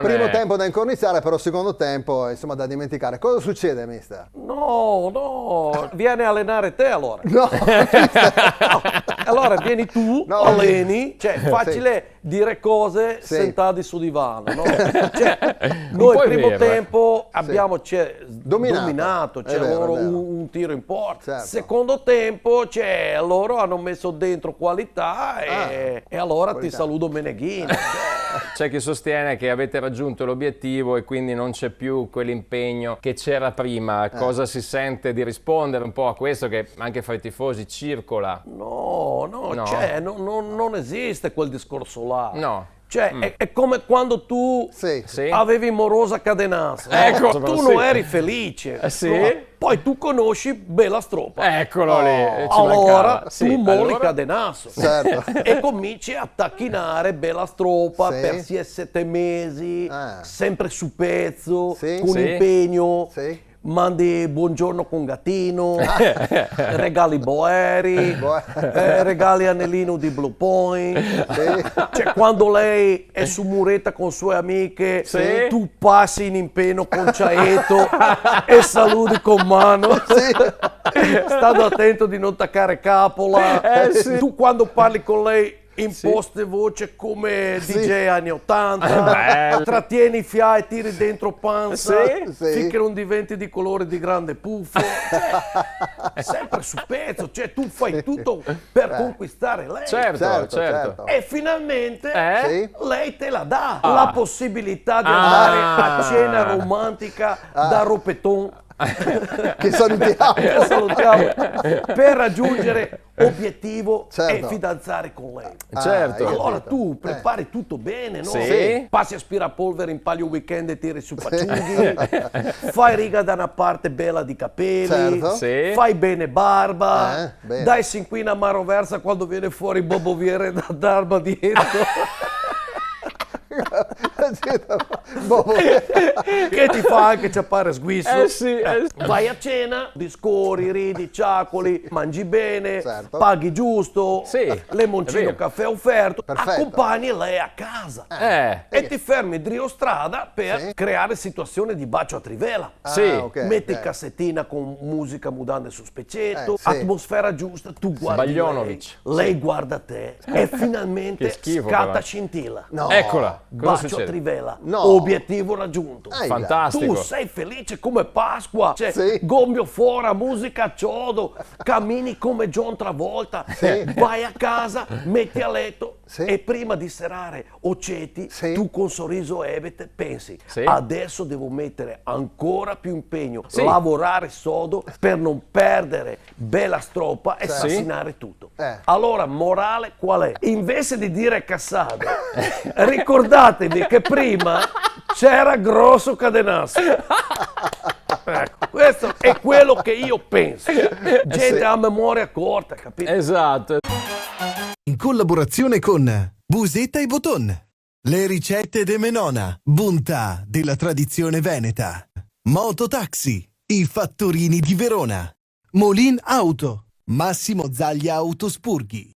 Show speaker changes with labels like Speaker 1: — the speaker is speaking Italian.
Speaker 1: Primo tempo da incorniciare, però secondo tempo, insomma, da dimenticare. Cosa succede, mister?
Speaker 2: No, vieni a allenare te allora.
Speaker 1: No,
Speaker 2: Allora vieni tu,
Speaker 1: No,
Speaker 2: alleni, cioè facile dire cose
Speaker 1: Sì.
Speaker 2: sentati su divano, no? Cioè,
Speaker 3: Un
Speaker 2: noi
Speaker 3: po' è
Speaker 2: primo
Speaker 3: vero,
Speaker 2: tempo abbiamo
Speaker 1: È
Speaker 2: dominato, c'è
Speaker 1: vero,
Speaker 2: loro
Speaker 1: è vero.
Speaker 2: un tiro in porta.
Speaker 1: Certo.
Speaker 2: Secondo tempo loro hanno messo dentro qualità e allora
Speaker 1: qualità.
Speaker 2: ti saluto Meneghini.
Speaker 3: C'è chi sostiene che avete raggiunto l'obiettivo e quindi non c'è più quell'impegno che c'era prima. Cosa si sente di rispondere un po' a questo che anche fra i tifosi circola?
Speaker 2: No, non esiste quel discorso là.
Speaker 3: No.
Speaker 2: Cioè, è come quando tu
Speaker 1: Sì.
Speaker 3: Sì?
Speaker 2: avevi Morosa Cadenazzo.
Speaker 3: Ecco,
Speaker 2: Tu
Speaker 3: sì.
Speaker 2: non eri felice.
Speaker 3: Sì?
Speaker 2: No? Poi tu conosci Bella Stropa.
Speaker 3: Eccolo lì. ci
Speaker 2: Allora
Speaker 3: mancava. Sì,
Speaker 2: tu molli
Speaker 3: allora-
Speaker 2: Cadenazzo.
Speaker 1: Certo.
Speaker 2: E cominci a tacchinare Bella Stropa
Speaker 1: Sì.
Speaker 2: per 7 mesi, sempre su pezzo,
Speaker 1: Sì.
Speaker 2: con
Speaker 3: Sì.
Speaker 2: impegno.
Speaker 1: Sì.
Speaker 2: Mandi buongiorno con gattino, regali boeri, regali anellino di Blue Point. Cioè, quando lei è su Mureta con sue amiche,
Speaker 3: Sì.
Speaker 2: tu passi in impegno con Ciaeto e saluti con mano. Stando attento di non taccare capola.
Speaker 3: Sì.
Speaker 2: Tu quando parli con lei imposte voce come DJ anni 80,
Speaker 3: Bello.
Speaker 2: trattieni i fiai, tiri dentro panza,
Speaker 1: Sì.
Speaker 2: finché non diventi di colore di grande puffo. Cioè, sempre su pezzo, cioè tu fai tutto per conquistare lei.
Speaker 3: Certo.
Speaker 2: E finalmente
Speaker 1: Sì.
Speaker 2: lei te la dà la possibilità di andare a cena romantica da Ropeton.
Speaker 1: Che salutiamo.
Speaker 2: Che salutiamo, per raggiungere obiettivo
Speaker 1: Certo.
Speaker 2: e fidanzare con lei.
Speaker 3: Certo.
Speaker 1: hai
Speaker 2: Allora
Speaker 1: capito.
Speaker 2: tu prepari tutto bene, no?
Speaker 3: Sì.
Speaker 2: Passi aspirapolvere in palio weekend e tiri su paciughi, fai riga da una parte bella di capelli,
Speaker 1: Certo.
Speaker 3: Sì.
Speaker 2: fai bene barba,
Speaker 1: bene.
Speaker 2: dai sinquina mano versa quando viene fuori Bobo Viere da darba dietro. Che ti fa anche ciappare sguisso.
Speaker 3: Sì.
Speaker 2: Vai a cena, discorri, ridi, ciacoli, mangi bene,
Speaker 1: Certo.
Speaker 2: paghi giusto,
Speaker 3: Sì, è
Speaker 2: lemoncino,
Speaker 3: vero.
Speaker 2: caffè offerto,
Speaker 1: Perfetto.
Speaker 2: accompagni lei a casa. E ti fermi strada per
Speaker 1: Sì.
Speaker 2: creare situazione di bacio a trivela.
Speaker 3: Sì.
Speaker 1: ok,
Speaker 2: Metti
Speaker 1: ok.
Speaker 2: cassettina con musica mudante su speccetto,
Speaker 1: Sì.
Speaker 2: atmosfera giusta, tu guardi
Speaker 3: Sbaglionovic.
Speaker 2: lei guarda te e finalmente
Speaker 3: Che schifo,
Speaker 2: scatta
Speaker 3: però.
Speaker 2: scintilla.
Speaker 1: No.
Speaker 3: Eccola. Cosa
Speaker 2: Bacio a
Speaker 3: succede?
Speaker 2: trivela,
Speaker 1: No.
Speaker 2: obiettivo raggiunto.
Speaker 3: Fantastico.
Speaker 2: Tu sei felice come Pasqua, cioè
Speaker 1: Sì.
Speaker 2: gombio fuori, musica a ciodo, cammini come John Travolta, vai a casa, metti a letto
Speaker 1: Sì.
Speaker 2: e prima di serrare oceti,
Speaker 1: Sì.
Speaker 2: tu con sorriso ebete pensi,
Speaker 3: Sì.
Speaker 2: adesso devo mettere ancora più impegno,
Speaker 3: Sì.
Speaker 2: lavorare sodo per non perdere Bella Stropa e
Speaker 1: Sì.
Speaker 2: assassinare tutto.
Speaker 1: Eh.
Speaker 2: Allora, morale qual è? Invece di dire cassate, ricordatevi che prima c'era Grosso Cadenazzo. Ecco, questo è quello che io penso. Gente a memoria corta, capito?
Speaker 3: Esatto.
Speaker 4: In collaborazione con Busetta e Boton. Le ricette de Menona, bontà della tradizione veneta. Mototaxi, i fattorini di Verona. Molin Auto, Massimo Zaglia Autospurghi.